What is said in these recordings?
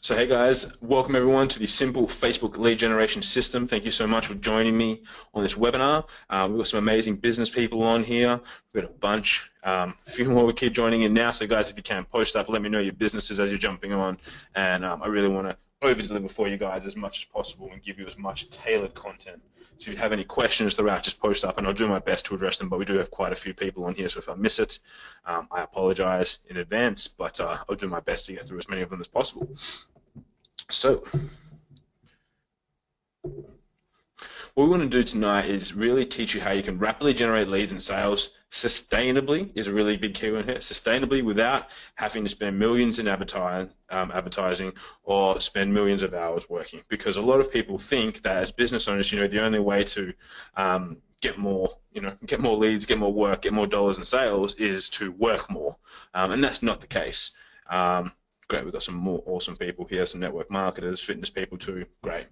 So hey guys, welcome everyone to the Simple Facebook Lead Generation System. Thank you so much for joining me on this webinar. We've got some amazing business people on here. We've got a bunch, a few more we keep joining in now. So guys, if you can, post up, let me know your businesses as you're jumping on. And I really want to over-deliver for you guys as much as possible and give you as much tailored content. So if you have any questions throughout, just post up and I'll do my best to address them, but we do have quite a few people on here, so if I miss it, I apologize in advance, but I'll do my best to get through as many of them as possible. So, what we want to do tonight is really teach you how you can rapidly generate leads and sales sustainably is a really big keyword here. Sustainably without having to spend millions in advertising or spend millions of hours working. Because a lot of people think that as business owners, the only way to get more leads, get more work, get more dollars in sales is to work more. And that's not the case. Great, we've got some more awesome people here, some network marketers, fitness people too. Great.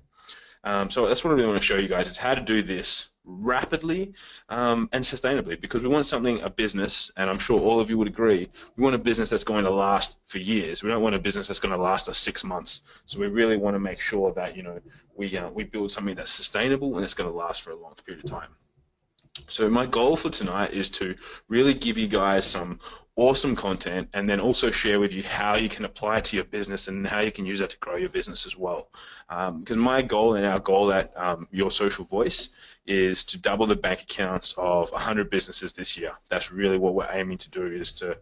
So that's what I really want to show you guys is how to do this rapidly and sustainably, because we want a business, and I'm sure all of you would agree, we want a business that's going to last for years. We don't want a business that's going to last us 6 months. So we really want to make sure that we build something that's sustainable and it's going to last for a long period of time. So my goal for tonight is to really give you guys some awesome content and then also share with you how you can apply it to your business and how you can use that to grow your business as well. Because my goal and our goal at Your Social Voice is to double the bank accounts of 100 businesses this year. That's really what we're aiming to do, is to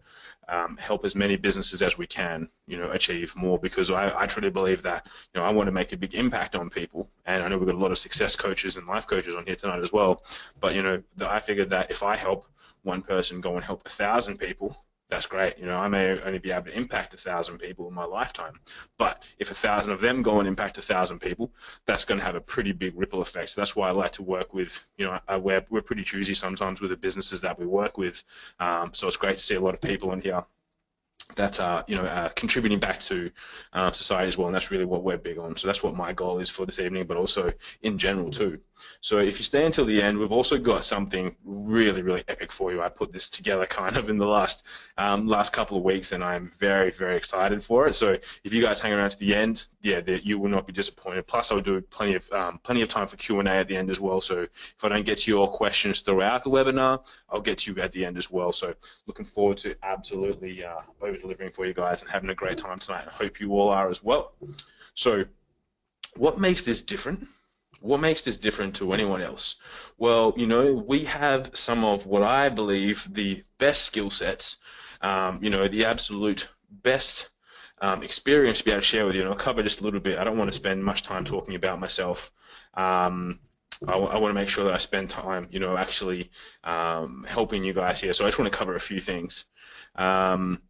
help as many businesses as we can, achieve more, because I truly believe that, I want to make a big impact on people. And I know we've got a lot of success coaches and life coaches on here tonight as well. But, I figured that if I help one person go and help 1,000 people, that's great. I may only be able to impact 1,000 people in my lifetime, but if 1,000 of them go and impact 1,000 people, that's going to have a pretty big ripple effect. So that's why I like to work with, we're pretty choosy sometimes with the businesses that we work with. So it's great to see a lot of people in here that are contributing back to society as well, and that's really what we're big on. So that's what my goal is for this evening, but also in general too. So if you stay until the end, we've also got something really, really epic for you. I put this together kind of in the last couple of weeks, and I'm very, very excited for it. So if you guys hang around to the end, you will not be disappointed. Plus, I'll do plenty of time for Q&A at the end as well. So if I don't get to your questions throughout the webinar, I'll get to you at the end as well. So looking forward to absolutely over-delivering for you guys and having a great time tonight. I hope you all are as well. So what makes this different? What makes this different to anyone else? Well, we have some of what I believe the best skill sets, the absolute best experience to be able to share with you. And I'll cover just a little bit. I don't want to spend much time talking about myself. I want to make sure that I spend time, actually helping you guys here. So I just want to cover a few things. Awesome.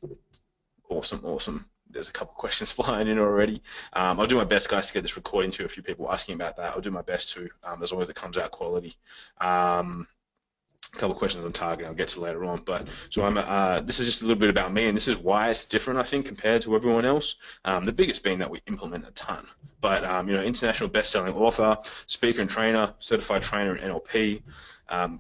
There's a couple of questions flying in already. I'll do my best, guys, to get this recording to a few people asking about that. I'll do my best to, as long as it comes out quality. A couple of questions on target I'll get to later on. But so this is just a little bit about me, and this is why it's different, I think, compared to everyone else. The biggest being that we implement a ton. But international best-selling author, speaker and trainer, certified trainer in NLP,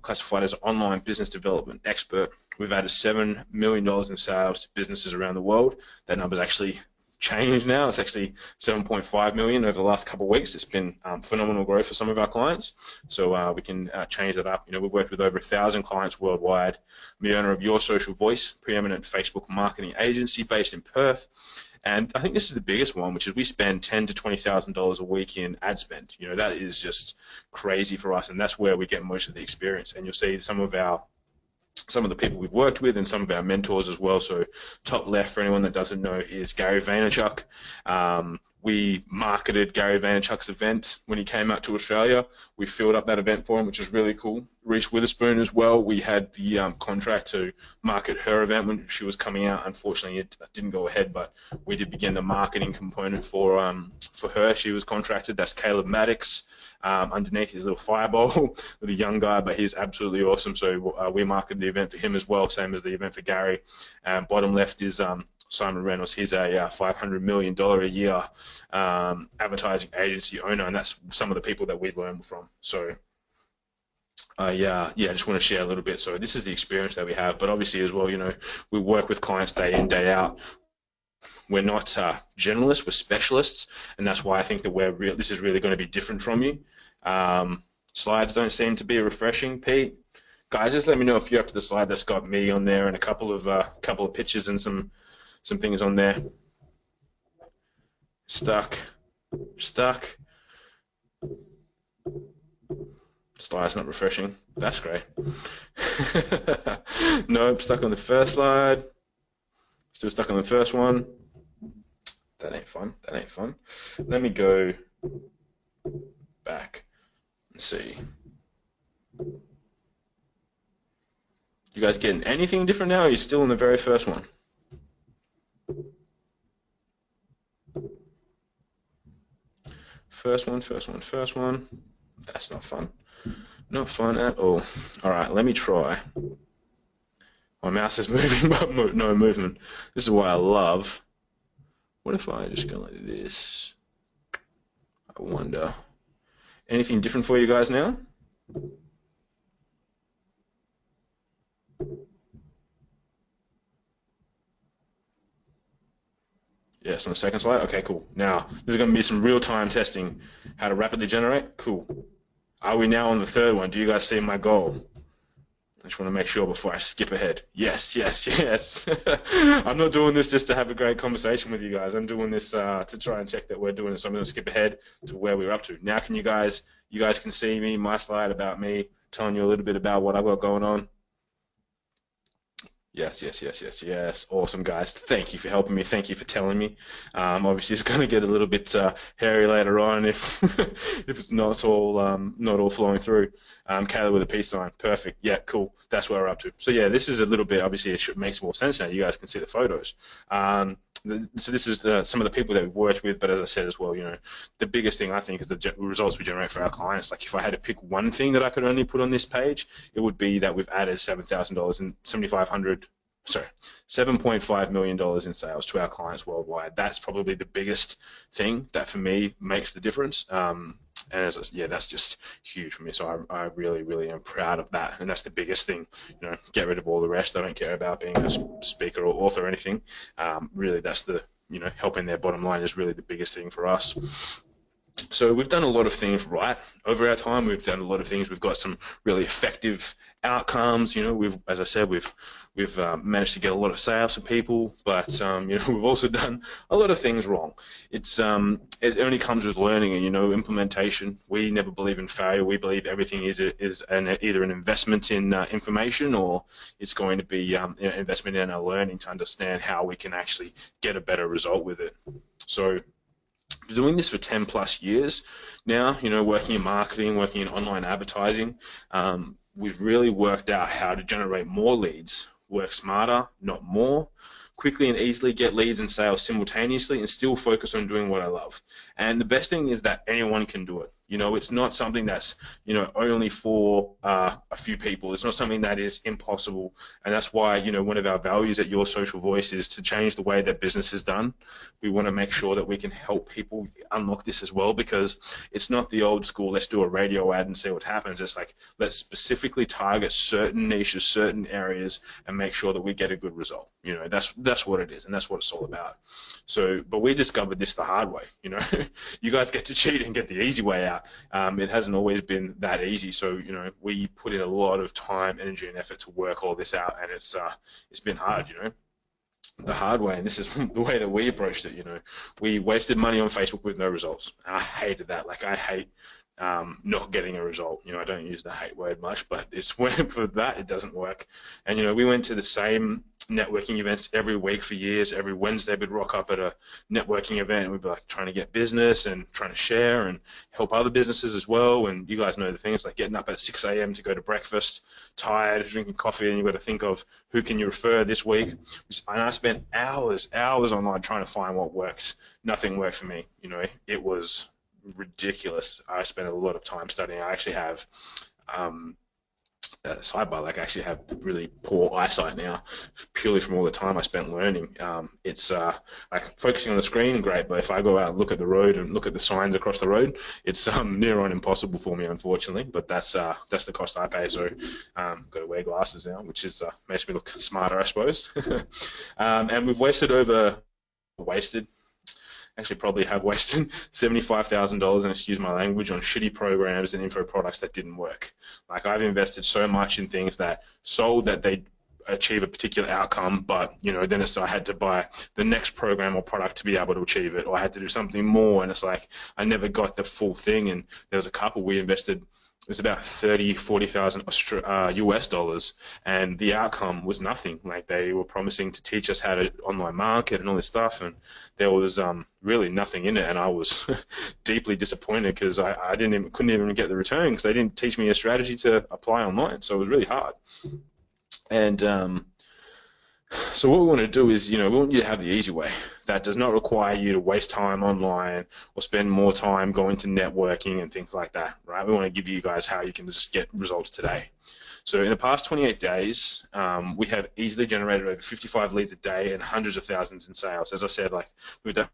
classified as an online business development expert. We've added $7 million in sales to businesses around the world. That number's actually changed now. It's actually 7.5 million over the last couple of weeks. It's been phenomenal growth for some of our clients. So we can change that up. We've worked with over 1,000 clients worldwide. I'm the owner of Your Social Voice, preeminent Facebook marketing agency based in Perth. And I think this is the biggest one, which is we spend $10,000 to $20,000 a week in ad spend. That is just crazy for us, and that's where we get most of the experience. And you'll see some of the people we've worked with and some of our mentors as well. So top left, for anyone that doesn't know, is Gary Vaynerchuk. We marketed Gary Vaynerchuk's event when he came out to Australia. We filled up that event for him, which was really cool. Reese Witherspoon as well. We had the contract to market her event when she was coming out. Unfortunately, it didn't go ahead, but we did begin the marketing component for her. She was contracted. That's Caleb Maddox. Underneath his little fireball, little young guy, but he's absolutely awesome. So we marketed the event for him as well, same as the event for Gary. Bottom left is Simon Reynolds. He's a $500 million a year advertising agency owner, and that's some of the people that we learn from. So I just want to share a little bit. So this is the experience that we have, but obviously as well, we work with clients day in, day out. we're not generalists, we're specialists, and that's why I think that this is really going to be different from you. Slides don't seem to be refreshing, Pete. Guys, just let me know if you're up to the slide that's got me on there and a couple of pictures and some things on there. Stuck. Slide's not refreshing. That's great. Nope, stuck on the first slide. Still stuck on the first one. That ain't fun. Let me go back and see. You guys getting anything different now, or are you still in the very first one? First one. That's not fun. Not fun at all. All right, let me try. My mouse is moving, but no movement. This is why I love. What if I just go like this? I wonder. Anything different for you guys now? Yes, on the second slide. Okay, cool. Now, this is going to be some real-time testing. How to rapidly generate. Cool. Are we now on the third one? Do you guys see my goal? I just want to make sure before I skip ahead. Yes. I'm not doing this just to have a great conversation with you guys. I'm doing this to try and check that we're doing it. So I'm going to skip ahead to where we're up to. Now can you guys can see me, my slide about me, telling you a little bit about what I've got going on. Yes. Awesome, guys. Thank you for helping me. Thank you for telling me. Obviously, it's going to get a little bit hairy later on if if it's not all flowing through. Kayla with a peace sign. Perfect. Yeah, cool. That's where we're up to. So yeah, this is a little bit. Obviously, it makes more sense now. You guys can see the photos. So this is some of the people that we've worked with, but as I said as well, the biggest thing I think is the results we generate for our clients. Like if I had to pick one thing that I could only put on this page, it would be that we've added $7,000 and $7.5 million in sales to our clients worldwide. That's probably the biggest thing that for me makes the difference. And that's just huge for me. So I really, really am proud of that. And that's the biggest thing. Get rid of all the rest. I don't care about being a speaker or author or anything. Really, that's the, helping their bottom line is really the biggest thing for us. So we've done a lot of things right over our time. We've done a lot of things. We've got some really effective outcomes. As I said, we've managed to get a lot of sales for people, but we've also done a lot of things wrong. It only comes with learning and implementation. We never believe in failure. We believe everything is either an investment in information, or it's going to be an investment in our learning to understand how we can actually get a better result with it. So doing this for 10 plus years now, working in marketing, working in online advertising, we've really worked out how to generate more leads, work smarter, not more, quickly and easily get leads and sales simultaneously, and still focus on doing what I love. And the best thing is that anyone can do it. It's not something that's, only for a few people. It's not something that is impossible. And that's why, one of our values at Your Social Voice is to change the way that business is done. We want to make sure that we can help people unlock this as well, because it's not the old school, let's do a radio ad and see what happens. It's like, let's specifically target certain niches, certain areas, and make sure that we get a good result. That's what it is, and that's what it's all about. So, but we discovered this the hard way. You guys get to cheat and get the easy way out. It hasn't always been that easy. So, we put in a lot of time, energy, and effort to work all this out, and it's been hard, the hard way. And this is the way that we approached it. We wasted money on Facebook with no results. And I hated that. Like, I hate not getting a result. I don't use the hate word much, but it's when for that it doesn't work. And we went to the same networking events every week for years. Every Wednesday we'd rock up at a networking event, and we'd be like trying to get business and trying to share and help other businesses as well. And you guys know the thing, it's like getting up at 6 a.m. to go to breakfast, tired, drinking coffee, and you've got to think of who can you refer this week. And I spent hours online trying to find what works. Nothing worked for me. It was ridiculous. I spent a lot of time studying. I actually have sidebar, like I actually have really poor eyesight now, purely from all the time I spent learning. It's like focusing on the screen, great, but if I go out and look at the road and look at the signs across the road, it's near on impossible for me, unfortunately. But that's the cost I pay. So got to wear glasses now, which is makes me look smarter, I suppose. And we've wasted over wasted. Actually, probably have wasted $75,000, and excuse my language, on shitty programs and info products that didn't work. Like, I've invested so much in things that sold that they achieve a particular outcome, but then I had to buy the next program or product to be able to achieve it, or I had to do something more, and it's like I never got the full thing. And there was a couple we invested, it was about 40,000 US dollars, and the outcome was nothing. Like, they were promising to teach us how to online market and all this stuff, and there was really nothing in it, and I was deeply disappointed because I couldn't even get the return because they didn't teach me a strategy to apply online. So it was really hard. And so what we want to do is, we want you to have the easy way. That does not require you to waste time online or spend more time going to networking and things like that, right? We want to give you guys how you can just get results today. So in the past 28 days, we have easily generated over 55 leads a day and hundreds of thousands in sales. As I said, like, we've done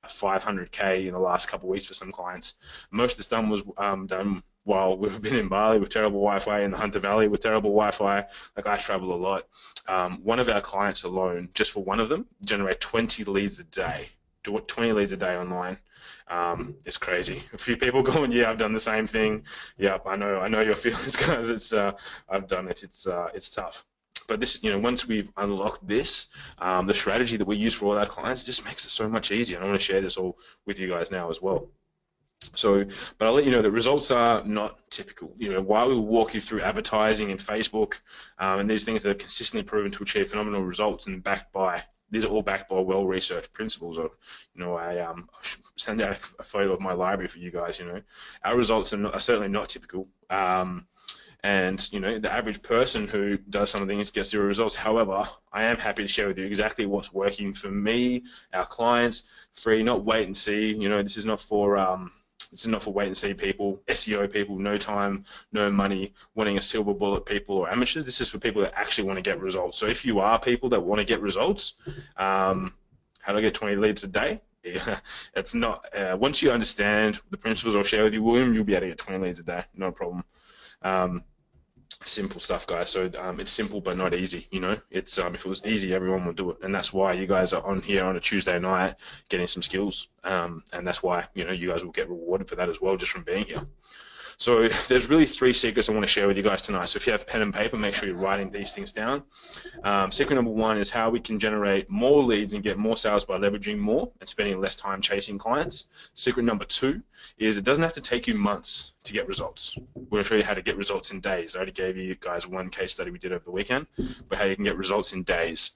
500K in the last couple of weeks for some clients. Most of this was done while we've been in Bali with terrible Wi-Fi, in the Hunter Valley with terrible Wi-Fi. Like, I travel a lot. One of our clients alone, just for one of them, generate 20 leads a day. 20 leads a day online. It's crazy. A few people going, yeah, I've done the same thing. Yep, I know your feelings, guys. It's I've done it. It's tough. But this, once we've unlocked this, the strategy that we use for all our clients, it just makes it so much easier. And I want to share this all with you guys now as well. So, but I'll let you know that results are not typical. While we walk you through advertising and Facebook, and these things that are consistently proven to achieve phenomenal results and these are all backed by well-researched principles. Or, I send out a photo of my library for you guys. Our results are certainly not typical. And the average person who does some of the things gets zero results. However, I am happy to share with you exactly what's working for me, our clients, free, not wait and see. This is not for wait and see people, SEO people, no time, no money, wanting a silver bullet people or amateurs. This is for people that actually want to get results. So if you are people that want to get results, how do I get 20 leads a day? Yeah, it's not. Once you understand the principles I'll share with you, William, you'll be able to get 20 leads a day, no problem. Simple stuff, guys. So it's simple but not easy. It's if it was easy, everyone would do it, and that's why you guys are on here on a Tuesday night getting some skills, and that's why you guys will get rewarded for that as well, just from being here. So there's really 3 secrets I want to share with you guys tonight. So if you have pen and paper, make sure you're writing these things down. Secret number 1 is how we can generate more leads and get more sales by leveraging more and spending less time chasing clients. Secret number 2 is it doesn't have to take you months to get results. We're going to show you how to get results in days. I already gave you guys one case study we did over the weekend, but how you can get results in days,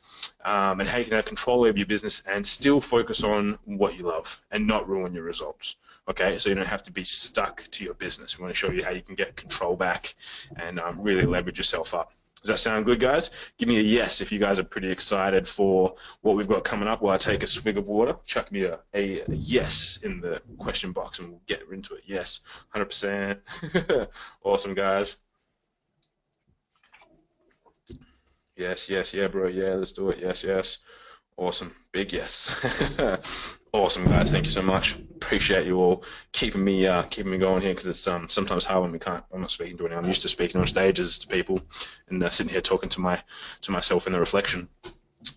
and how you can have control over your business and still focus on what you love and not ruin your results. Okay, so you don't have to be stuck to your business. We want to show you how you can get control back and really leverage yourself up. Does that sound good, guys? Give me a yes if you guys are pretty excited for what we've got coming up. While I take a swig of water, chuck me a yes in the question box and we'll get into it. Yes, 100%. Awesome, guys. Yes, yeah, bro. Yeah, let's do it. Yes. Awesome. Big yes. Awesome, guys. Thank you so much. Appreciate you all keeping me going here, because it's sometimes hard when I'm not speaking to anyone. I'm used to speaking on stages to people and sitting here talking to myself in the reflection.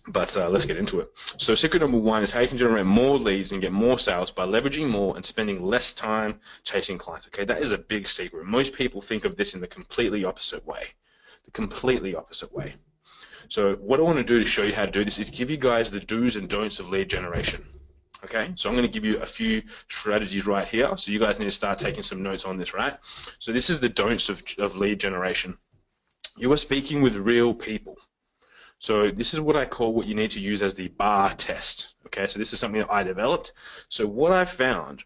But let's get into it. So secret number 1 is how you can generate more leads and get more sales by leveraging more and spending less time chasing clients. Okay, that is a big secret. Most people think of this in the completely opposite way. The completely opposite way. So what I want to do to show you how to do this is give you guys the do's and don'ts of lead generation. Okay, so I'm going to give you a few strategies right here. So you guys need to start taking some notes on this, right? So this is the don'ts of lead generation. You are speaking with real people. So this is what I call what you need to use as the bar test. Okay, so this is something that I developed. So what I found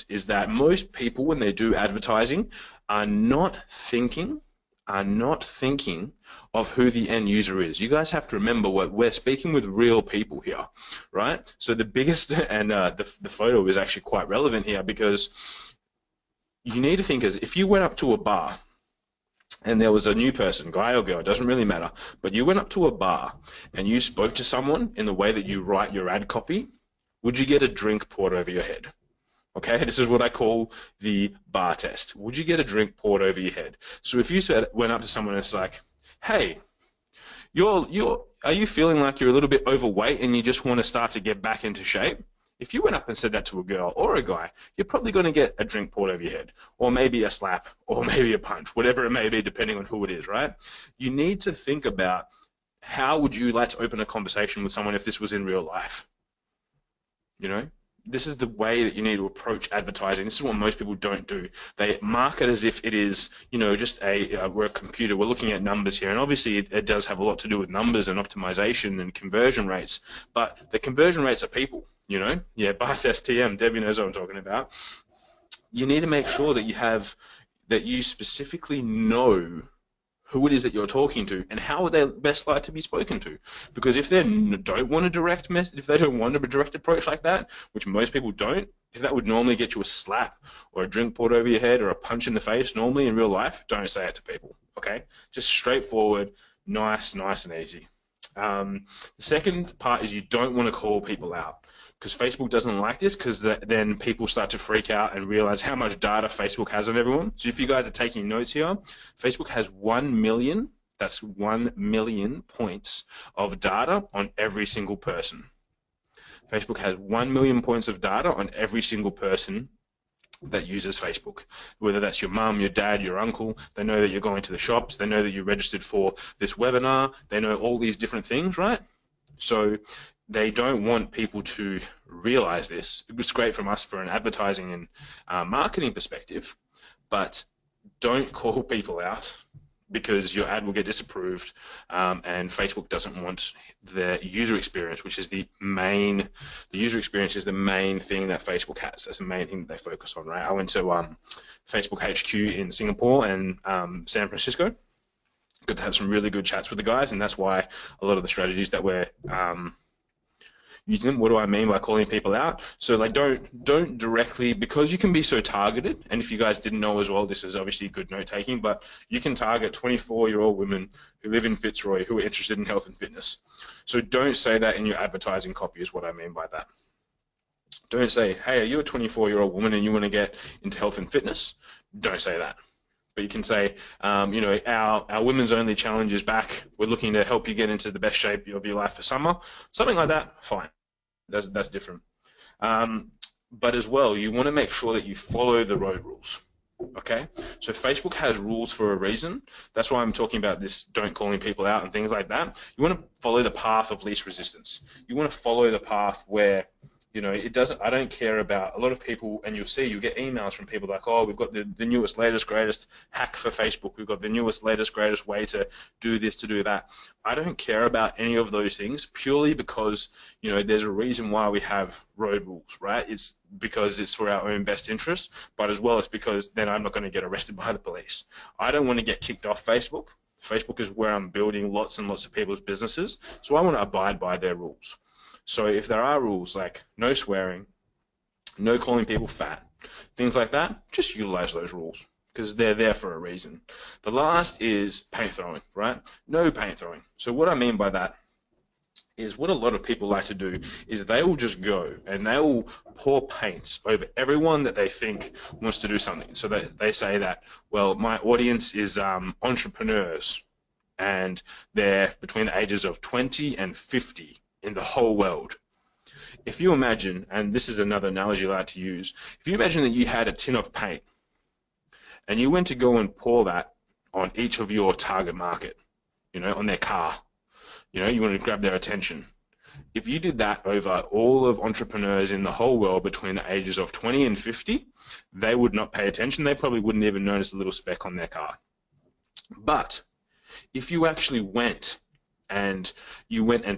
is that most people, when they do advertising, are not thinking of who the end user is. You guys have to remember we're speaking with real people here, right? So the biggest, and the photo is actually quite relevant here, because you need to think as if you went up to a bar and there was a new person, guy or girl, it doesn't really matter, but you went up to a bar and you spoke to someone in the way that you write your ad copy, would you get a drink poured over your head? Okay, this is what I call the bar test. Would you get a drink poured over your head? So if you went up to someone and it's like, hey, Are you feeling like you're a little bit overweight and you just want to start to get back into shape? If you went up and said that to a girl or a guy, you're probably going to get a drink poured over your head, or maybe a slap, or maybe a punch, whatever it may be, depending on who it is, right? You need to think about, how would you like to open a conversation with someone if this was in real life? You know, this is the way that you need to approach advertising. This is what most people don't do. They market as if it is, you know, just we're a computer. We're looking at numbers here, and obviously it does have a lot to do with numbers and optimization and conversion rates. But the conversion rates are people. You know, yeah, Byte STM. Debbie knows what I'm talking about. You need to make sure that you specifically know who it is that you're talking to and how they best like to be spoken to. Because if they don't want a direct message, if they don't want a direct approach like that, which most people don't, if that would normally get you a slap or a drink poured over your head or a punch in the face normally in real life, don't say it to people, okay? Just straightforward, nice and easy. The second part is you don't want to call people out, because Facebook doesn't like this, because then people start to freak out and realize how much data Facebook has on everyone. So if you guys are taking notes here, Facebook has 1 million, that's 1 million points of data on every single person. Facebook has 1 million points of data on every single person that uses Facebook, whether that's your mum, your dad, your uncle. They know that you're going to the shops, they know that you're registered for this webinar, they know all these different things, right? So they don't want people to realize this. It was great from us for an advertising and marketing perspective, but don't call people out, because your ad will get disapproved, and Facebook doesn't want the user experience, which is the user experience is the main thing that Facebook has. That's the main thing that they focus on, right? I went to Facebook HQ in Singapore and San Francisco. Good to have some really good chats with the guys, and that's why a lot of the strategies that we're using them. What do I mean by calling people out? So like, don't directly, because you can be so targeted, and if you guys didn't know as well, this is obviously good note taking, but you can target 24-year-old women who live in Fitzroy who are interested in health and fitness. So don't say that in your advertising copy, is what I mean by that. Don't say, hey, are you a 24-year-old woman and you want to get into health and fitness? Don't say that. But you can say, you know, our women's only challenge is back. We're looking to help you get into the best shape of your life for summer. Something like that, fine. That's different. But as well, you want to make sure that you follow the road rules. Okay? So Facebook has rules for a reason. That's why I'm talking about this, don't calling people out and things like that. You want to follow the path of least resistance. You want to follow the path where, you know, it doesn't, I don't care about, a lot of people, and you'll get emails from people like, oh, we've got the newest, latest, greatest hack for Facebook. We've got the newest, latest, greatest way to do this, to do that. I don't care about any of those things, purely because, you know, there's a reason why we have road rules, right? It's because it's for our own best interest, but as well, it's because then I'm not going to get arrested by the police. I don't want to get kicked off Facebook. Facebook is where I'm building lots and lots of people's businesses, so I want to abide by their rules. So if there are rules like no swearing, no calling people fat, things like that, just utilize those rules, because they're there for a reason. The last is paint throwing, right? No paint throwing. So what I mean by that is, what a lot of people like to do is they will just go and they will pour paint over everyone that they think wants to do something. So they say that, well, my audience is entrepreneurs, and they're between the ages of 20 and 50. In the whole world. If you imagine, and this is another analogy I like to use, if you imagine that you had a tin of paint and you went to go and pour that on each of your target market, you know, on their car, you know, you want to grab their attention. If you did that over all of entrepreneurs in the whole world between the ages of 20 and 50, they would not pay attention. They probably wouldn't even notice a little speck on their car. But if you actually went and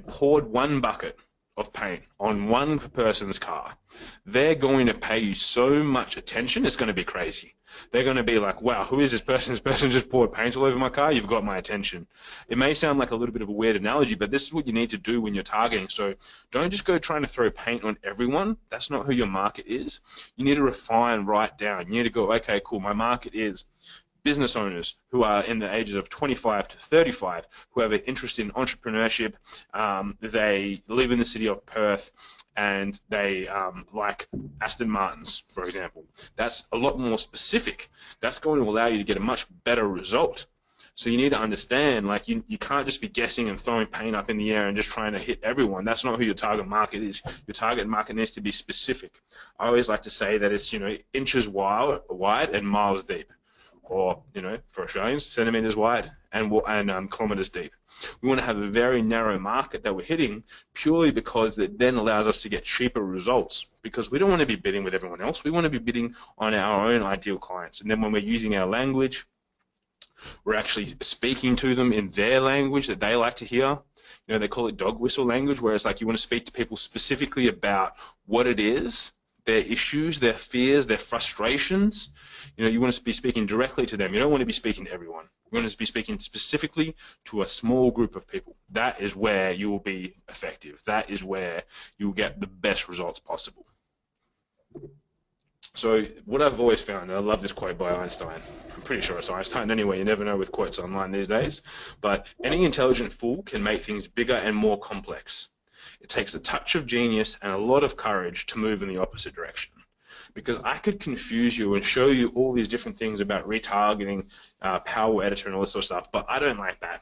poured one bucket of paint on one person's car, they're going to pay you so much attention, it's going to be crazy. They're going to be like, wow, who is this person? This person just poured paint all over my car. You've got my attention. It may sound like a little bit of a weird analogy, but this is what you need to do when you're targeting. So don't just go trying to throw paint on everyone. That's not who your market is. You need to refine right down. You need to go, okay, cool, my market is business owners who are in the ages of 25 to 35, who have an interest in entrepreneurship. They live in the city of Perth, and they like Aston Martins, for example. That's a lot more specific. That's going to allow you to get a much better result. So you need to understand, like, you can't just be guessing and throwing paint up in the air and just trying to hit everyone. That's not who your target market is. Your target market needs to be specific. I always like to say that it's, inches wide and miles deep, or, for Australians, centimeters wide and kilometers deep. We want to have a very narrow market that we're hitting, purely because it then allows us to get cheaper results, because we don't want to be bidding with everyone else. We want to be bidding on our own ideal clients. And then when we're using our language, we're actually speaking to them in their language that they like to hear. They call it dog whistle language, where it's like you want to speak to people specifically about what it is, their issues, their fears, their frustrations. You want to be speaking directly to them. You don't want to be speaking to everyone. You want to be speaking specifically to a small group of people. That is where you will be effective. That is where you will get the best results possible. So what I've always found, and I love this quote by Einstein, I'm pretty sure it's Einstein anyway, you never know with quotes online these days, but any intelligent fool can make things bigger and more complex. It takes a touch of genius and a lot of courage to move in the opposite direction. Because I could confuse you and show you all these different things about retargeting, Power Editor and all this sort of stuff, but I don't like that.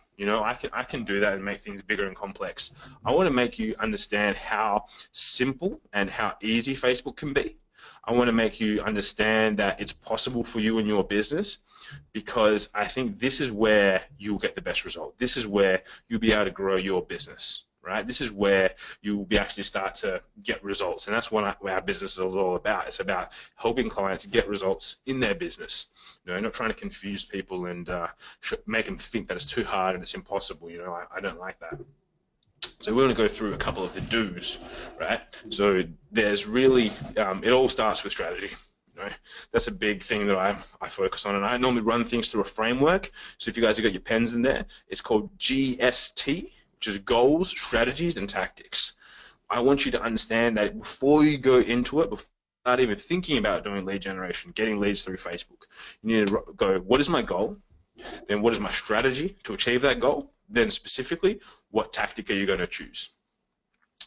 I can do that and make things bigger and complex. I want to make you understand how simple and how easy Facebook can be. I want to make you understand that it's possible for you and your business, because I think this is where you'll get the best result. This is where you'll be able to grow your business, right? This is where you'll be actually start to get results. And that's what our business is all about. It's about helping clients get results in their business. Not trying to confuse people and make them think that it's too hard and it's impossible. I don't like that. So we're going to go through a couple of the do's, right? So there's really, it all starts with strategy. That's a big thing that I focus on, and I normally run things through a framework. So if you guys have got your pens in there, it's called GST, which is goals, strategies, and tactics. I want you to understand that before you go into it, before you start even thinking about doing lead generation, getting leads through Facebook, you need to go, what is my goal? Then what is my strategy to achieve that goal? Then specifically, what tactic are you going to choose?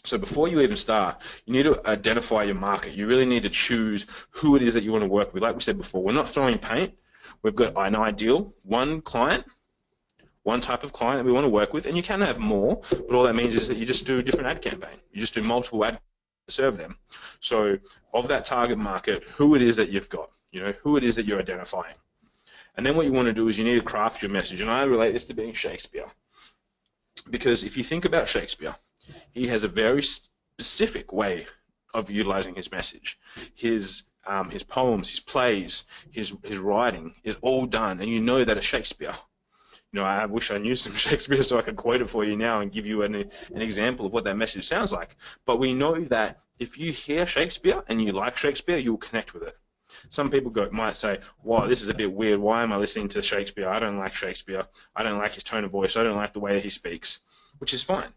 So before you even start, you need to identify your market. You really need to choose who it is that you want to work with. Like we said before, we're not throwing paint. We've got an ideal, one client, one type of client that we want to work with, and you can have more, but all that means is that you just do a different ad campaign. You just do multiple ads to serve them. So of that target market, who it is that you've got, who it is that you're identifying. And then what you want to do is you need to craft your message. And I relate this to being Shakespeare. Because if you think about Shakespeare, he has a very specific way of utilizing his message. His poems, his plays, his writing is all done. And you know that it's Shakespeare. I wish I knew some Shakespeare so I could quote it for you now and give you an example of what that message sounds like. But we know that if you hear Shakespeare and you like Shakespeare, you'll connect with it. Some people might say, wow, this is a bit weird. Why am I listening to Shakespeare? I don't like Shakespeare. I don't like his tone of voice. I don't like the way that he speaks, which is fine.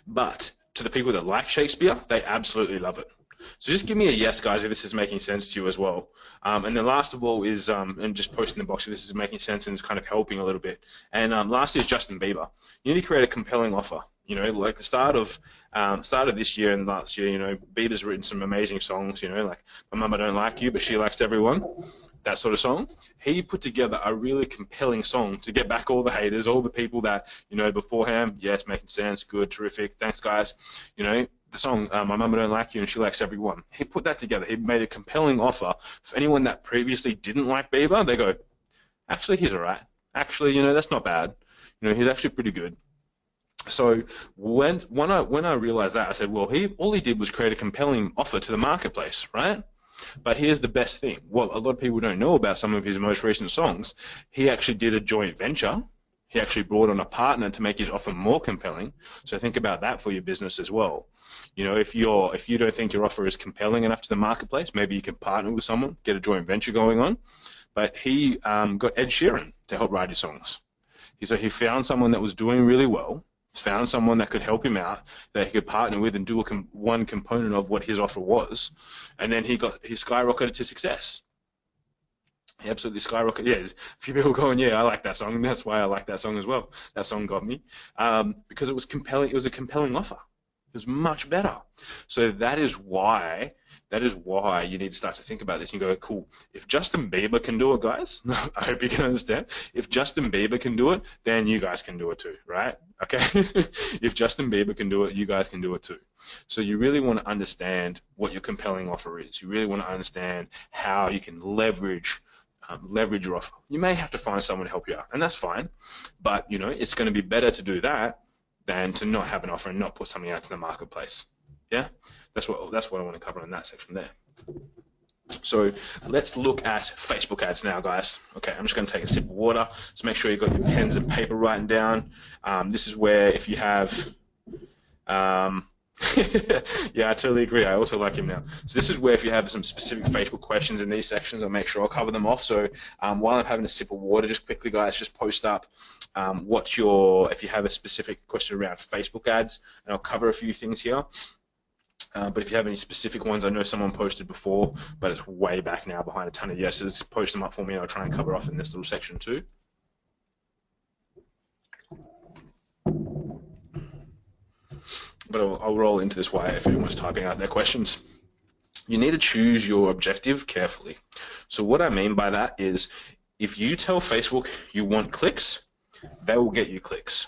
But to the people that like Shakespeare, they absolutely love it. So just give me a yes, guys, if this is making sense to you as well. And then last of all is, and just post in the box if this is making sense and is kind of helping a little bit. And last is Justin Bieber. You need to create a compelling offer. Like the start of this year and last year, Bieber's written some amazing songs, like My Mama Don't Like You, But She Likes Everyone, that sort of song. He put together a really compelling song to get back all the haters, all the people that, beforehand, yeah, it's making sense, good, terrific, thanks guys. The song, My Mama Don't Like You and She Likes Everyone. He put that together. He made a compelling offer for anyone that previously didn't like Bieber. They go, actually, he's all right. Actually, that's not bad. He's actually pretty good. So when I realized that, I said, well, all he did was create a compelling offer to the marketplace, right? But here's the best thing. What a lot of people don't know about some of his most recent songs, he actually did a joint venture. He actually brought on a partner to make his offer more compelling. So think about that for your business as well. If you don't think your offer is compelling enough to the marketplace, maybe you can partner with someone, get a joint venture going on. But he got Ed Sheeran to help write his songs. So he found someone that was doing really well, found someone that could help him out, that he could partner with and do one component of what his offer was, and then he skyrocketed to success. He absolutely skyrocketed. Yeah, a few people going, yeah, I like that song, and that's why I like that song as well. That song got me because it was compelling. It was a compelling offer. was much better. So that is why you need to start to think about this and go, cool, if Justin Bieber can do it, guys, I hope you can understand, if Justin Bieber can do it, then you guys can do it too, right? Okay. If Justin Bieber can do it, you guys can do it too. So you really want to understand what your compelling offer is. You really want to understand how you can leverage your offer. You may have to find someone to help you out, and that's fine, but it's going to be better to do that than to not have an offer and not put something out to the marketplace. Yeah, that's what I want to cover in that section there. So let's look at Facebook ads now, guys. Okay, I'm just going to take a sip of water. So make sure you've got your pens and paper writing down. This is where if you have yeah, I totally agree. I also like him now. So this is where if you have some specific Facebook questions in these sections, I'll make sure I'll cover them off. So while I'm having a sip of water, just quickly, guys, just post up if you have a specific question around Facebook ads, and I'll cover a few things here. But if you have any specific ones, I know someone posted before, but it's way back now behind a ton of yeses. Post them up for me, and I'll try and cover off in this little section too. But I'll roll into this way if anyone's typing out their questions. You need to choose your objective carefully. So what I mean by that is, if you tell Facebook you want clicks, they will get you clicks.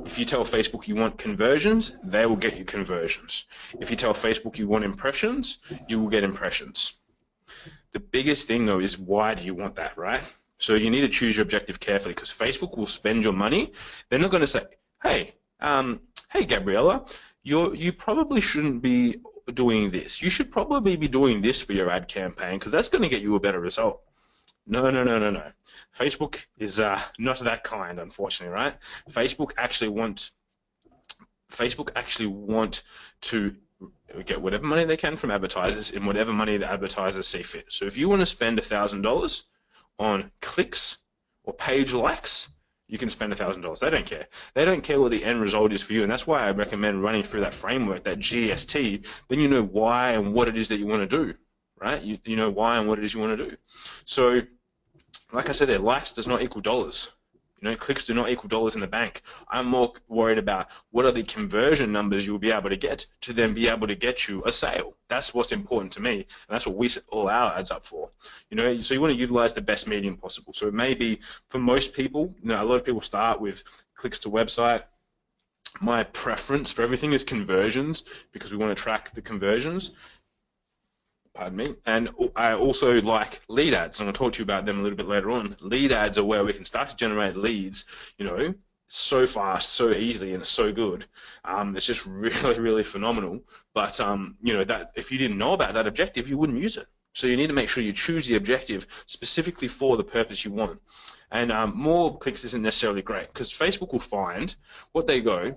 If you tell Facebook you want conversions, they will get you conversions. If you tell Facebook you want impressions, you will get impressions. The biggest thing though is, why do you want that, right? So you need to choose your objective carefully, because Facebook will spend your money. They're not going to say, hey, hey, Gabriella, you probably shouldn't be doing this. You should probably be doing this for your ad campaign, because that's going to get you a better result. No. Facebook is not that kind, unfortunately, right? Facebook actually want to get whatever money they can from advertisers and whatever money the advertisers see fit. So if you want to spend $1,000 on clicks or page likes, you can spend $1,000. They don't care. They don't care what the end result is for you, and that's why I recommend running through that framework, that GST. Then you know why and what it is that you want to do, right? You know why and what it is you want to do. So, like I said, there, likes does not equal dollars. Clicks do not equal dollars in the bank. I'm more worried about what are the conversion numbers you'll be able to get to then be able to get you a sale. That's what's important to me, and that's what we set all our ads up for. So you want to utilize the best medium possible. So it may be, for most people, a lot of people start with clicks to website. My preference for everything is conversions, because we want to track the conversions. Pardon me. And I also like lead ads, and I'll talk to you about them a little bit later on. Lead ads are where we can start to generate leads, so fast, so easily, and it's so good. It's just really, really phenomenal. But, that if you didn't know about that objective, you wouldn't use it. So you need to make sure you choose the objective specifically for the purpose you want. And more clicks isn't necessarily great, because Facebook will find what they go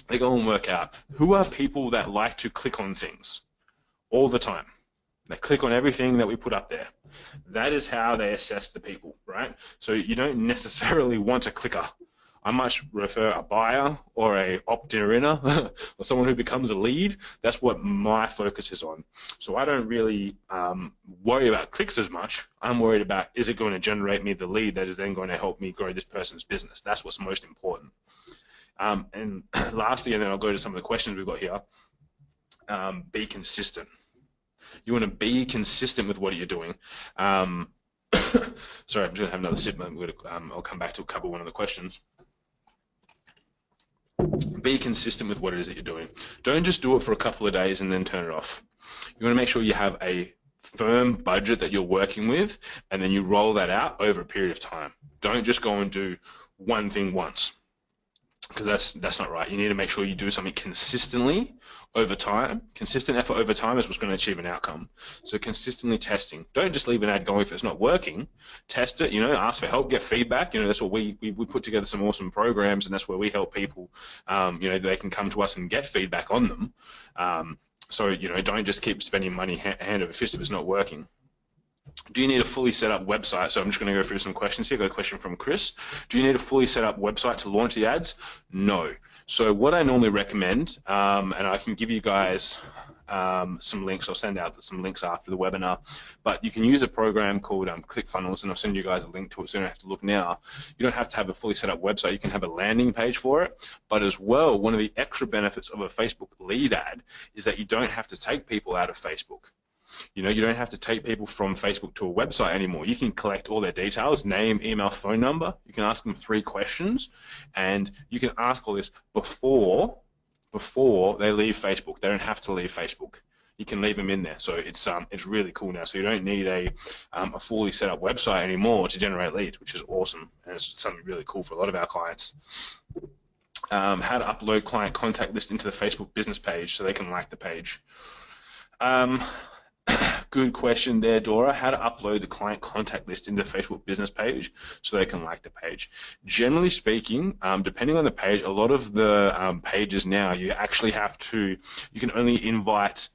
and work out who are people that like to click on things all the time. They click on everything that we put up there. That is how they assess the people, right? So you don't necessarily want a clicker. I might refer a buyer or a opt-inner or someone who becomes a lead. That's what my focus is on. So I don't really worry about clicks as much. I'm worried about, is it going to generate me the lead that is then going to help me grow this person's business? That's what's most important. And lastly, and then I'll go to some of the questions we've got here, be consistent. You want to be consistent with what you're doing. Sorry, I'm just going to have another sip. I'll come back to cover one of the questions. Be consistent with what it is that you're doing. Don't just do it for a couple of days and then turn it off. You want to make sure you have a firm budget that you're working with, and then you roll that out over a period of time. Don't just go and do one thing once, because that's not right. You need to make sure you do something consistently over time. Consistent effort over time is what's going to achieve an outcome. So consistently testing. Don't just leave an ad going if it's not working. Test it, ask for help, get feedback. That's what we put together some awesome programs, and that's where we help people, they can come to us and get feedback on them. So, don't just keep spending money hand over fist if it's not working. Do you need a fully set up website? So I'm just going to go through some questions here. Got a question from Chris. Do you need a fully set up website to launch the ads? No. So what I normally recommend, and I can give you guys some links. I'll send out some links after the webinar. But you can use a program called ClickFunnels, and I'll send you guys a link to it so you don't have to look now. You don't have to have a fully set up website. You can have a landing page for it. But as well, one of the extra benefits of a Facebook lead ad is that you don't have to take people out of Facebook. You know, you don't have to take people from Facebook to a website anymore. You can collect all their details, name, email, phone number. You can ask them 3 questions, and you can ask all this before they leave Facebook. They don't have to leave Facebook. You can leave them in there. So it's really cool now. So you don't need a fully set up website anymore to generate leads, which is awesome. And it's something really cool for a lot of our clients. How to upload client contact list into the Facebook business page so they can like the page. Good question there, Dora. How to upload the client contact list into the Facebook business page so they can like the page. Generally speaking, depending on the page, a lot of the pages now, you actually have to, you can only invite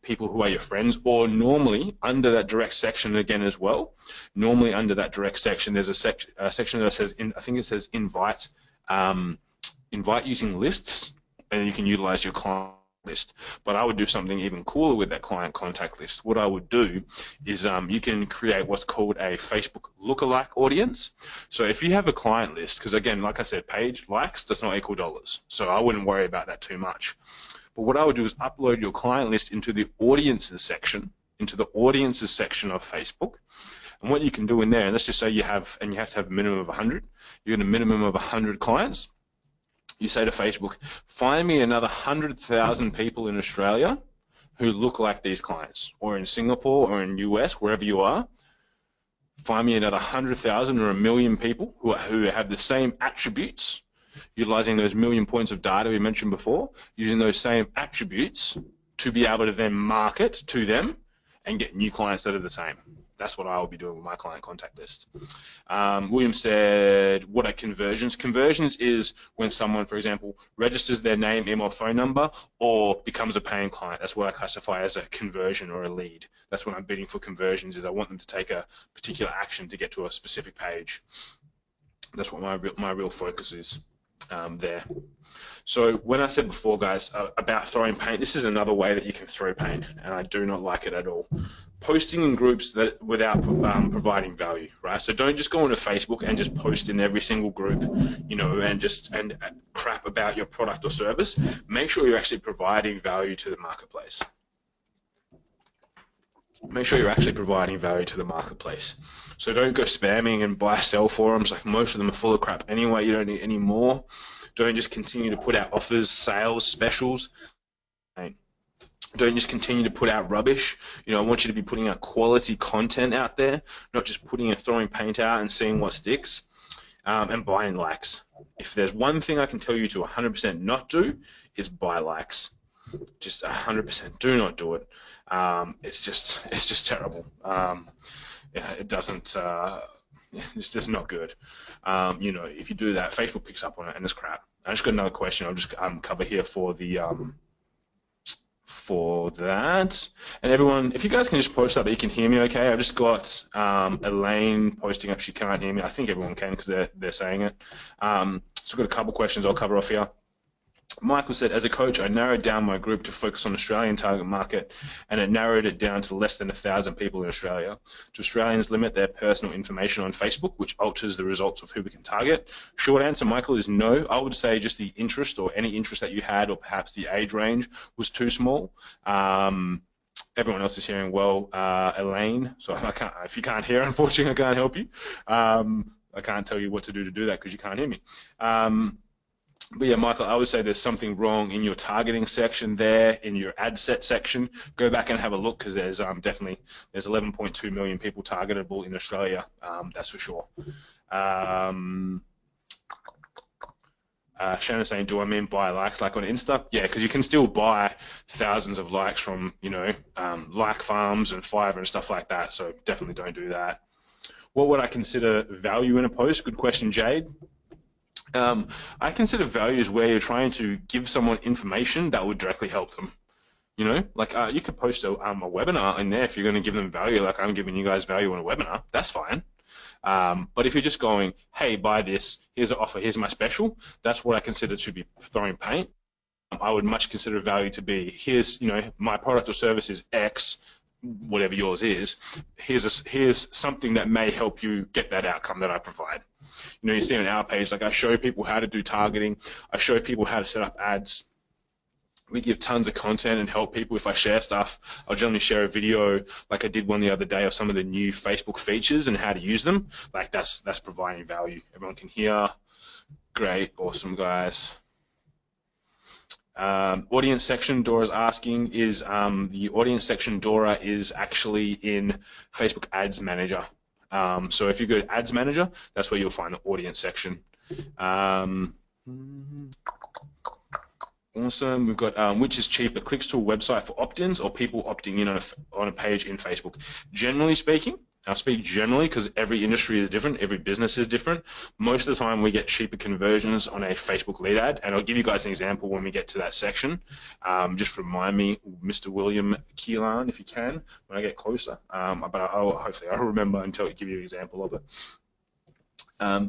people who are your friends, or normally under that direct section again as well. Normally under that direct section, there's a section that says, I think it says invite using lists, and you can utilize your client list. But I would do something even cooler with that client contact list. What I would do is you can create what's called a Facebook lookalike audience. So if you have a client list, because again, like I said, page likes does not equal dollars, so I wouldn't worry about that too much. But what I would do is upload your client list into the audiences section, of Facebook. And what you can do in there, and let's just say you have to have a minimum of 100. You're in a minimum of 100 clients. You say to Facebook, find me another 100,000 people in Australia who look like these clients, or in Singapore or in US, wherever you are. Find me another 100,000 or 1 million people who have the same attributes, utilizing those 1 million points of data we mentioned before, using those same attributes to be able to then market to them and get new clients that are the same. That's what I'll be doing with my client contact list. William said, what are conversions? Conversions is when someone, for example, registers their name, email, phone number, or becomes a paying client. That's what I classify as a conversion or a lead. That's what I'm bidding for conversions, is I want them to take a particular action to get to a specific page. That's what my real focus is there. So when I said before, guys, about throwing paint, this is another way that you can throw paint, and I do not like it at all. Posting in groups that without providing value, right? So don't just go onto Facebook and just post in every single group, you know, and crap about your product or service. Make sure you're actually providing value to the marketplace. Make sure you're actually providing value to the marketplace. So don't go spamming and buy-sell forums. Like, most of them are full of crap anyway. You don't need any more. Don't just continue to put out offers, sales, specials. Don't just continue to put out rubbish. You know, I want you to be putting out quality content out there, not just throwing paint out and seeing what sticks, and buying likes. If there's one thing I can tell you to 100% not do, is buy likes. Just 100% do not do it. It's just terrible. It doesn't. It's just not good. You know, if you do that, Facebook picks up on it, and it's crap. I just got another question. I'll just cover here for the for that. And everyone, if you guys can just post up that you can hear me okay. I've just got Elaine posting up she can't hear me. I think everyone can because they're saying it. So I've got a couple questions I'll cover off here. Michael said, as a coach, I narrowed down my group to focus on Australian target market, and it narrowed it down to less than 1,000 people in Australia. Do Australians limit their personal information on Facebook, which alters the results of who we can target? Short answer, Michael, is no. I would say just the interest, or any interest that you had, or perhaps the age range was too small. Everyone else is hearing well, Elaine. So if you can't hear, unfortunately, I can't help you. I can't tell you what to do that because you can't hear me. But yeah, Michael, I would say there's something wrong in your targeting section there, in your ad set section. Go back and have a look, because there's definitely 11.2 million people targetable in Australia. That's for sure. Shannon saying, do I mean buy likes like on Insta? Yeah, because you can still buy thousands of likes from, you know, like farms and Fiverr and stuff like that. So definitely don't do that. What would I consider value in a post? Good question, Jade. I consider value as where you're trying to give someone information that would directly help them. You know, like you could post a webinar in there if you're going to give them value, like I'm giving you guys value on a webinar. That's fine. But if you're just going, hey, buy this, here's an offer, here's my special, that's what I consider to be throwing paint. I would much consider value to be, here's, my product or service is X, whatever yours is, here's something that may help you get that outcome that I provide. You see on our page, like I show people how to do targeting, I show people how to set up ads. We give tons of content and help people. If I share stuff, I'll generally share a video, like I did one the other day, of some of the new Facebook features and how to use them. Like that's providing value. Everyone can hear. Great, awesome, guys. Audience section, Dora's asking, is the audience section, Dora, is actually in Facebook Ads Manager. So if you go to Ads Manager, that's where you'll find the audience section. Awesome. We've got which is cheaper, clicks to a website for opt-ins or people opting in on a page in Facebook? Generally speaking, I'll speak generally because every industry is different, every business is different. Most of the time we get cheaper conversions on a Facebook lead ad, and I'll give you guys an example when we get to that section. Just remind me, Mr. William Keelan, if you can, when I get closer. But hopefully I'll remember and give you an example of it.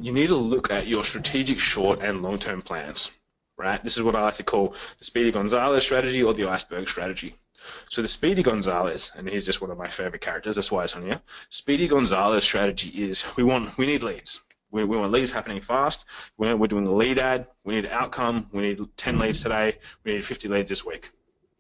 You need to look at your strategic short and long-term plans. Right? This is what I like to call the Speedy Gonzalez strategy or the iceberg strategy. So the Speedy Gonzalez, and he's just one of my favorite characters, that's why it's on here. Speedy Gonzalez strategy is we need leads. We want leads happening fast. We're doing a lead ad. We need outcome. We need 10 leads today. We need 50 leads this week.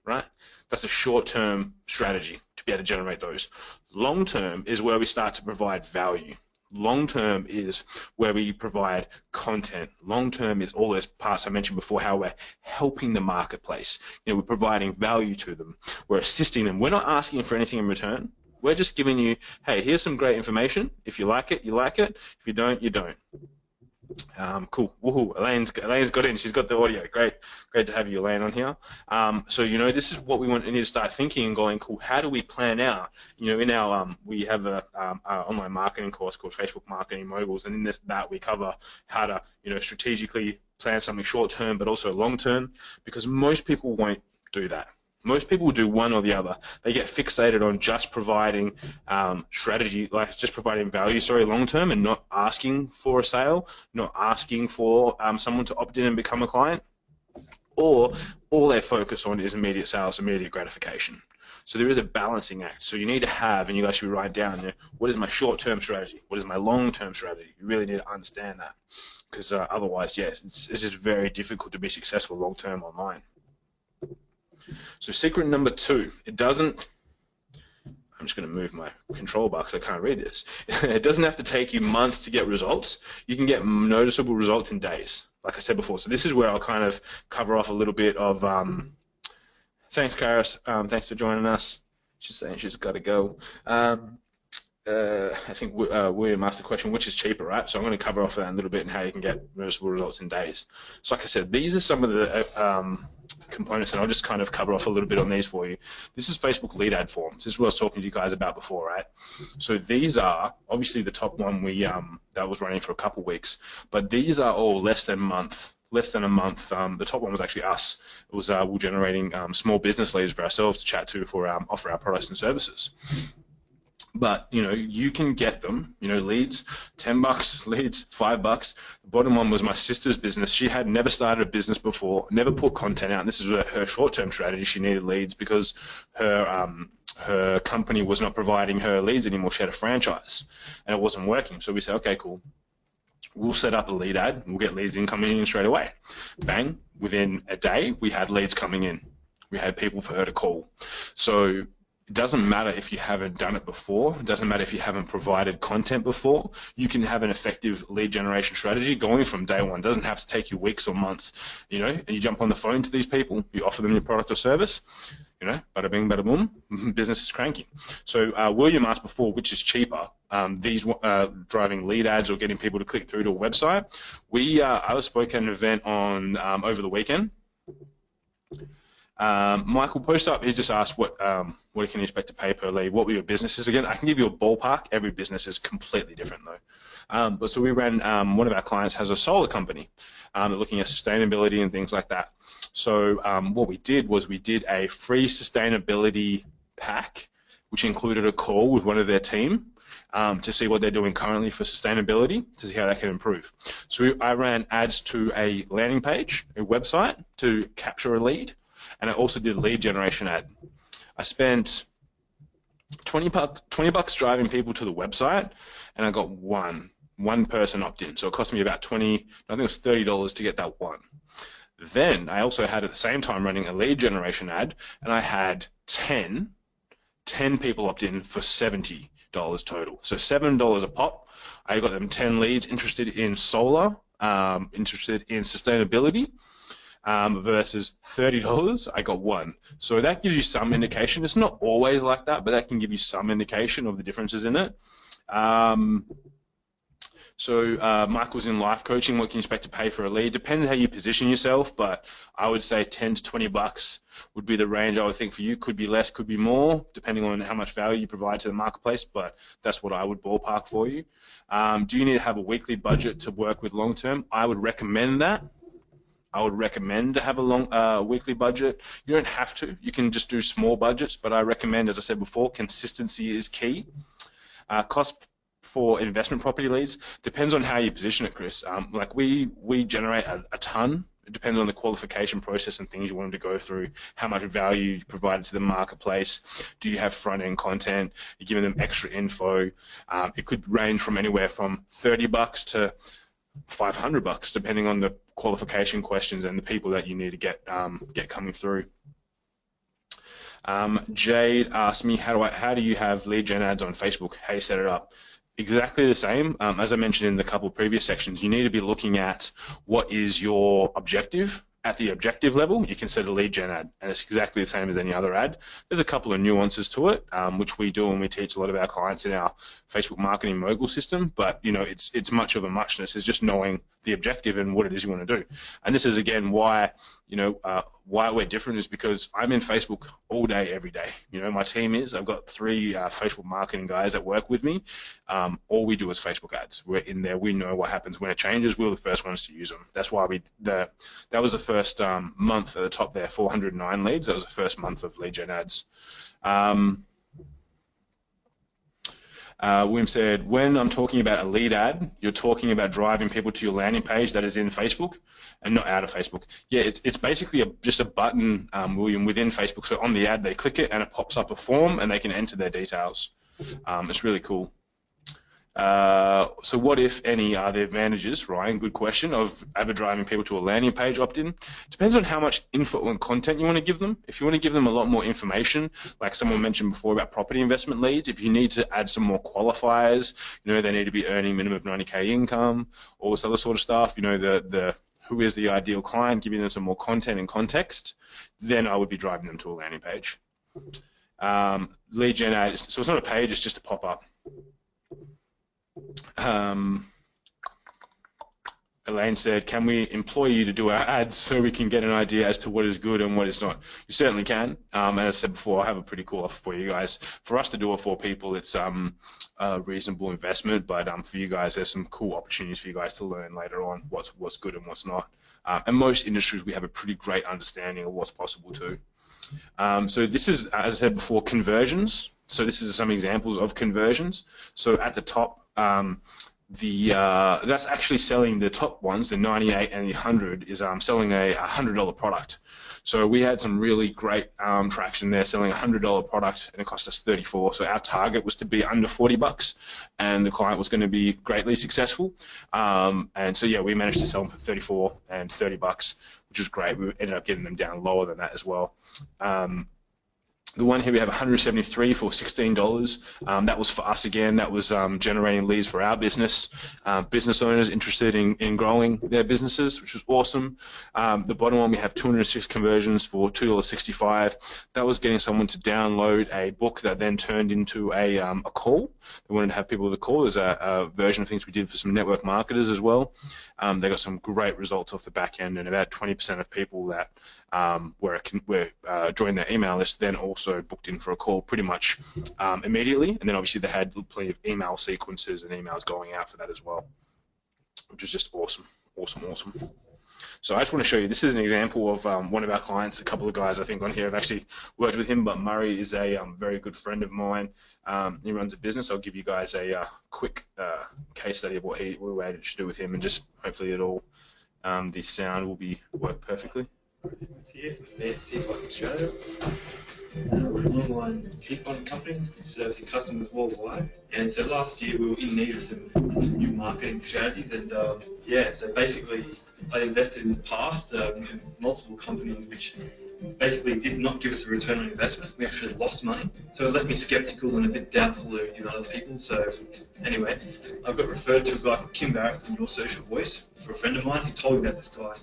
Right? That's a short-term strategy to be able to generate those. Long-term is where we start to provide value. Long-term is where we provide content. Long-term is all those parts I mentioned before, how we're helping the marketplace. We're providing value to them. We're assisting them. We're not asking for anything in return. We're just giving you, hey, here's some great information. If you like it, you like it. If you don't, you don't. Cool. Woohoo. Elaine's got in. She's got the audio. Great to have you, Elaine, on here. So this is what we need to start thinking and going, cool, how do we plan out? In our we have a online marketing course called Facebook Marketing Moguls, and in that we cover how to strategically plan something short term but also long term, because most people won't do that. Most people do one or the other. They get fixated on just providing strategy, like just providing value, long term, and not asking for a sale, not asking for someone to opt in and become a client, or all they focus on is immediate sales, immediate gratification. So there is a balancing act. So you need to have, and you guys should write down, what is my short-term strategy? What is my long-term strategy? You really need to understand that, because otherwise, yes, it's just very difficult to be successful long-term online. So secret number 2, I'm just going to move my control bar because I can't read this. It doesn't have to take you months to get results. You can get noticeable results in days, like I said before. So this is where I'll kind of cover off a little bit of, thanks, Karis. Thanks for joining us. She's saying she's got to go. I think William asked the question, which is cheaper, right? So I'm going to cover off that a little bit and how you can get noticeable results in days. So like I said, these are some of the components, and I'll just kind of cover off a little bit on these for you. This is Facebook lead ad forms. This is what I was talking to you guys about before, right? So these are obviously the top one that was running for a couple weeks, but these are all less than a month. The top one was actually us. It was we're generating small business leads for ourselves to chat to for offer our products and services. But you can get them, leads, $10, leads, $5. The bottom one was my sister's business. She had never started a business before, never put content out. And this is her short-term strategy. She needed leads because her company was not providing her leads anymore. She had a franchise and it wasn't working. So we said, okay, cool. We'll set up a lead ad. We'll get leads coming in straight away. Bang. Within a day, we had leads coming in. We had people for her to call. So it doesn't matter if you haven't done it before. It doesn't matter if you haven't provided content before. You can have an effective lead generation strategy going from day one. It doesn't have to take you weeks or months, and you jump on the phone to these people, you offer them your product or service, bada bing, bada boom, business is cranking. So William asked before, which is cheaper, these driving lead ads or getting people to click through to a website. I spoke at an event on over the weekend. Michael Post up, he just asked what can you expect to pay per lead? What were your businesses again? I can give you a ballpark. Every business is completely different though. But so we ran, one of our clients has a solar company. They're looking at sustainability and things like that. So what we did was we did a free sustainability pack, which included a call with one of their team. to see what they're doing currently for sustainability, to see how they can improve. So I ran ads to a landing page, a website, to capture a lead, and I also did a lead generation ad. I spent 20 bucks driving people to the website, and I got one person opt in. So it cost me about I think it was $30 to get that one. Then I also had at the same time running a lead generation ad, and I had 10 people opt in for $70 total. So $7 a pop. I got them 10 leads interested in solar, interested in sustainability, versus $30, I got one. So that gives you some indication. It's not always like that, but that can give you some indication of the differences in it. Michael's in life coaching. What can you expect to pay for a lead? Depends how you position yourself, but I would say 10 to 20 bucks would be the range I would think for you. Could be less, could be more, depending on how much value you provide to the marketplace, but that's what I would ballpark for you. Do you need to have a weekly budget to work with long term? I would recommend that. I would recommend to have a weekly budget. You don't have to. You can just do small budgets, but I recommend, as I said before, consistency is key. Cost for investment property leads depends on how you position it, Chris. Like we generate a ton. It depends on the qualification process and things you want them to go through, how much value you provided to the marketplace. Do you have front-end content? You're giving them extra info. It could range from anywhere from 30 bucks to 500 bucks, depending on the qualification questions and the people that you need to get coming through. Jade asked me, how do you have lead gen ads on Facebook? How do you set it up? Exactly the same. As I mentioned in the couple of previous sections, you need to be looking at what is your objective. At the objective level, you can set a lead gen ad, and it's exactly the same as any other ad. There's a couple of nuances to it, which we do and we teach a lot of our clients in our Facebook Marketing Mogul system, but it's much of a muchness. It's just knowing the objective and what it is you want to do. And this is, again, why we're different is because I'm in Facebook all day, every day. My team is. I've got 3 Facebook marketing guys that work with me. All we do is Facebook ads. We're in there. We know what happens when it changes. We're the first ones to use them. That's why that was the first month at the top there, 409 leads. That was the first month of lead gen ads. William said, when I'm talking about a lead ad, you're talking about driving people to your landing page that is in Facebook and not out of Facebook. Yeah, it's basically just a button, William, within Facebook. So on the ad, they click it and it pops up a form and they can enter their details. It's really cool. So what, if any, are the advantages, Ryan, good question, of ever driving people to a landing page opt-in? Depends on how much info and content you want to give them. If you want to give them a lot more information, like someone mentioned before about property investment leads, if you need to add some more qualifiers, they need to be earning minimum of 90K income, all this other sort of stuff, the who is the ideal client, giving them some more content and context, then I would be driving them to a landing page. Lead gen ad, so it's not a page, it's just a pop-up. Elaine said, can we employ you to do our ads so we can get an idea as to what is good and what is not? You certainly can. And as I said before, I have a pretty cool offer for you guys. For us to do it for people, it's a reasonable investment, but for you guys, there's some cool opportunities for you guys to learn later on what's good and what's not. And most industries, we have a pretty great understanding of what's possible too. So this is, as I said before, conversions. So this is some examples of conversions. So at the top, that's actually selling the top ones, the 98 and the 100 is selling a $100 product. So we had some really great traction there, selling a $100 product, and it cost us 34. So our target was to be under 40 bucks, and the client was going to be greatly successful. And so yeah, we managed to sell them for 34 and 30 bucks, which was great. We ended up getting them down lower than that as well. The one here we have 173 for $16. That was for us again. That was generating leads for our business, business owners interested in growing their businesses, which was awesome. The bottom one we have 206 conversions for $2.65. That was getting someone to download a book that then turned into a call. They wanted to have people with a call. There's a version of things we did for some network marketers as well. They got some great results off the back end, and about 20% of people that joined their email list then also booked in for a call pretty much immediately. And then obviously they had plenty of email sequences and emails going out for that as well, which was just awesome. So I just want to show you, this is an example of one of our clients. A couple of guys I think on here have actually worked with him, but Murray is a very good friend of mine. He runs a business. I'll give you guys a quick case study of what we were able to do with him, and just hopefully it all, the sound will work perfectly. Here, Teapot Australia. We're an online teapot company servicing customers worldwide. And so last year we were in need of some new marketing strategies, and yeah, so basically I invested in the past in multiple companies which basically did not give us a return on investment. We actually lost money, so it left me skeptical and a bit doubtful in other people. So anyway, I got referred to a guy called Kim Barrett from Your Social Voice for a friend of mine. He told me about this guy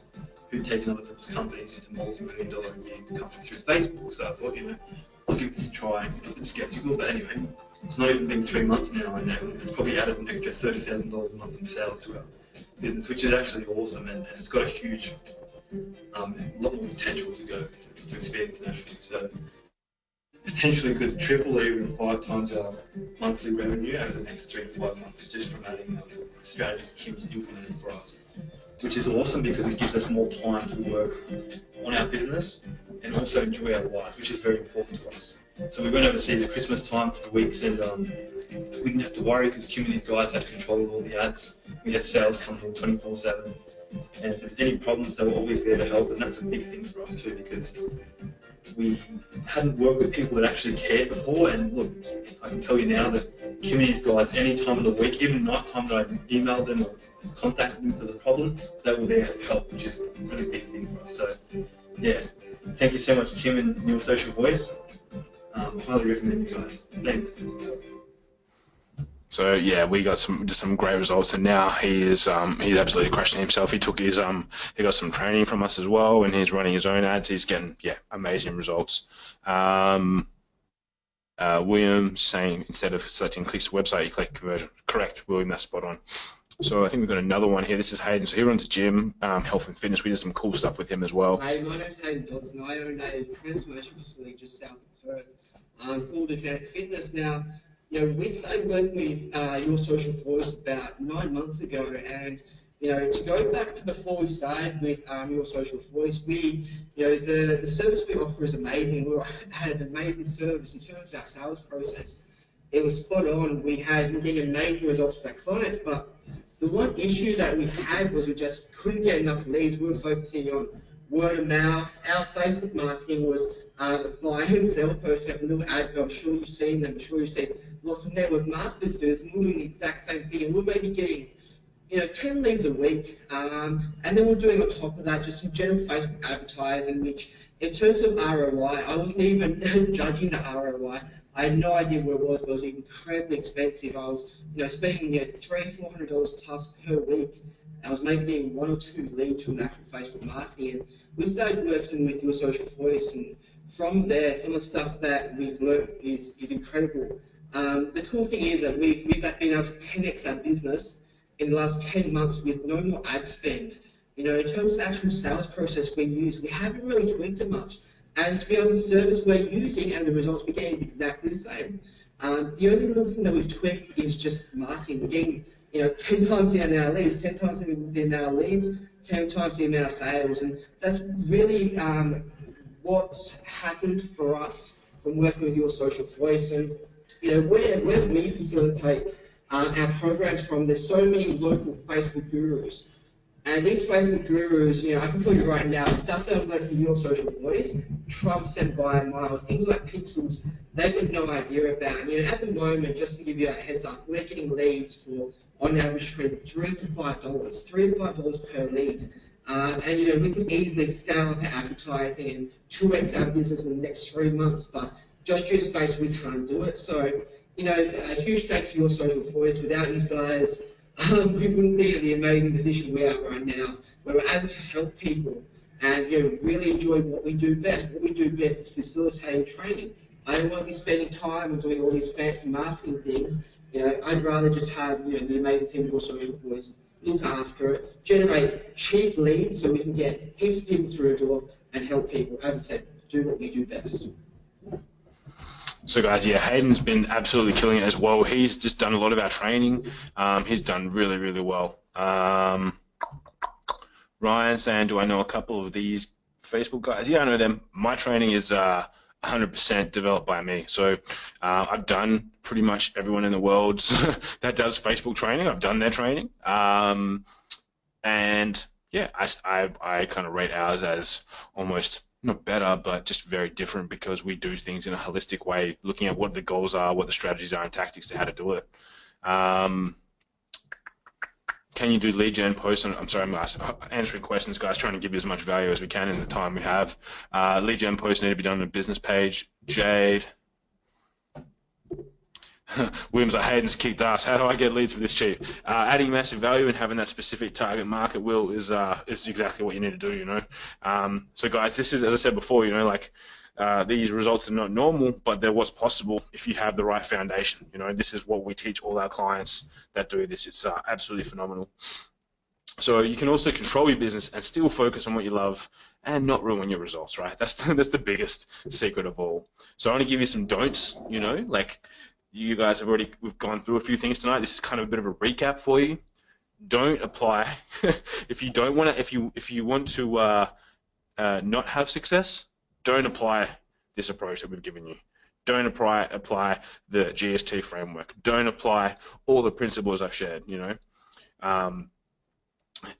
who'd taken other people's companies into multi-million-dollar a year companies through Facebook. So I thought, I'll give this a try. I'm a bit skeptical, but anyway, it's not even been 3 months now, and it's probably added an extra $30,000 a month in sales to our business, which is actually awesome, and it's got a huge, a lot more potential to go to expand internationally. So potentially could triple or even 5 times our monthly revenue over the next 3 to 5 months just from adding strategies Kim's implemented for us, which is awesome because it gives us more time to work on our business and also enjoy our lives, which is very important to us. So we went overseas at Christmas time for weeks, and we didn't have to worry because Kim and his guys had control of all the ads. We had sales coming in 24/7, and if there's any problems, they were always there to help, and that's a big thing for us too, because we hadn't worked with people that actually cared before. And look, I can tell you now that Kim and his guys, any time of the week, even night time that I emailed them or contacted them if there's a problem, they were there to help, which is a really big thing for us. So yeah, thank you so much, Kim and Your Social Voice. Highly recommend you guys. Thanks. So yeah, we got some great results, and now he's absolutely crushing himself. He took his he got some training from us as well, and he's running his own ads. He's getting amazing results. William saying instead of selecting clicks to website, you click conversion. Correct, William, that's spot on. So I think we've got another one here. This is Hayden. So he runs a gym, health and fitness. We did some cool stuff with him as well. Hey, my name's Hayden Dodson. I own a transformation facility just south of Perth called Advanced Fitness. Now, we started working with Your Social Voice about 9 months ago, and to go back to before we started with Your Social Voice, the service we offer is amazing. We had an amazing service in terms of our sales process. It was spot on. We're getting amazing results with our clients, but the one issue that we had was we just couldn't get enough leads. We were focusing on word of mouth. Our Facebook marketing was buy and sell posts, have a little ad. I'm sure you've seen them. I'm sure you've seen lots of network marketers do this, and we're doing the exact same thing. And we're maybe getting 10 leads a week, and then we're doing on top of that just some general Facebook advertising, which in terms of ROI, I wasn't even judging the ROI. I had no idea what it was, but it was incredibly expensive. I was spending $300-400 plus per week. I was maybe getting 1 or 2 leads from the actual Facebook marketing, and we started working with Your Social Voice, and from there, some of the stuff that we've learned is incredible. The cool thing is that we've been able to 10x our business in the last 10 months with no more ad spend. In terms of the actual sales process we use, we haven't really tweaked it much. And to be honest, the service we're using and the results we get is exactly the same. The only little thing that we've tweaked is just marketing. We're getting 10 times the amount of leads, 10 times the amount of leads, 10 times the amount of sales. And that's really what's happened for us from working with Your Social Voice. And where we facilitate our programs from, there's so many local Facebook gurus. And these Facebook gurus, I can tell you right now, the stuff that I've learned from Your Social Voice trumps them by a mile. Things like pixels, they've got no idea about. At the moment, just to give you a heads up, we're getting leads for, on average, $3 to $5, $3 to $5 per lead. And we could easily scale up our advertising and 2x our business in the next 3 months, but just due to space, we can't do it. So, a huge thanks to Your Social Voice. Without these guys, we wouldn't be in the amazing position we are right now, where we're able to help people and really enjoy what we do best. What we do best is facilitating training. I don't want to be spending time and doing all these fancy marketing things. I'd rather just have the amazing team of Your Social Voice look after it, generate cheap leads so we can get heaps of people through the door and help people. As I said, do what we do best. So guys, Hayden's been absolutely killing it as well. He's just done a lot of our training. He's done really, really well. Ryan saying, do I know a couple of these Facebook guys? Yeah, I know them. My training is 100% developed by me. So I've done pretty much everyone in the world that does Facebook training. I've done their training. And yeah, I kind of rate ours as almost not better, but just very different because we do things in a holistic way, looking at what the goals are, what the strategies are, and tactics to how to do it. Can you do lead gen posts? I'm sorry, I'm answering questions, guys, trying to give you as much value as we can in the time we have. Lead gen posts need to be done on a business page. Jade. Williams, Hayden's kicked ass. How do I get leads for this cheap? Adding massive value and having that specific target market will is exactly what you need to do, you know. So guys, this is, as I said before, you know, like these results are not normal, but they're what's possible if you have the right foundation. You know, this is what we teach all our clients that do this. It's absolutely phenomenal. So you can also control your business and still focus on what you love and not ruin your results, right? That's the biggest secret of all. So I want to give you some don'ts, you know, like you guys have already, we've gone through a few things tonight. This is kind of a bit of a recap for you. Don't apply if you don't want to, if you want to not have success, don't apply this approach that we've given you. Don't apply the GST framework. Don't apply all the principles I've shared, you know.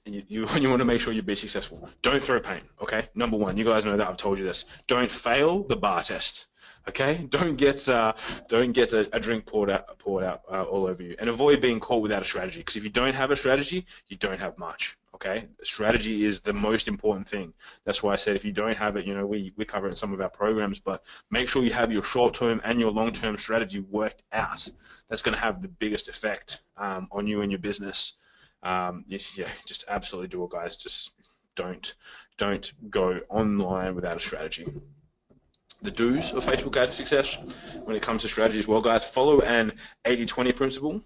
You want to make sure you be successful. Don't throw paint, okay? Number one, you guys know that I've told you this. Don't fail the bar test, okay? Don't get a drink poured out all over you, and avoid being caught without a strategy. Because if you don't have a strategy, you don't have much, okay? Strategy is the most important thing. That's why I said if you don't have it, you know, we cover it in some of our programs, but make sure you have your short-term and your long-term strategy worked out. That's going to have the biggest effect on you and your business. Yeah, just absolutely do it, guys. Just don't go online without a strategy. The do's of Facebook ad success when it comes to strategy as well, guys. Follow an 80-20 principle.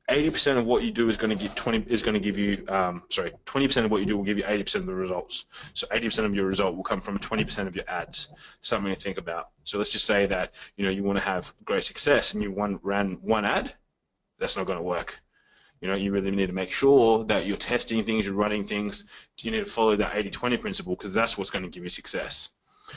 80% of what you do is going to give 20% of what you do will give you 80% of the results. So 80% of your result will come from 20% of your ads. Something to think about. So let's just say that, you know, you want to have great success and you ran one ad. That's not going to work. You know, you really need to make sure that you're testing things, you're running things. You need to follow that 80-20 principle because that's what's going to give you success.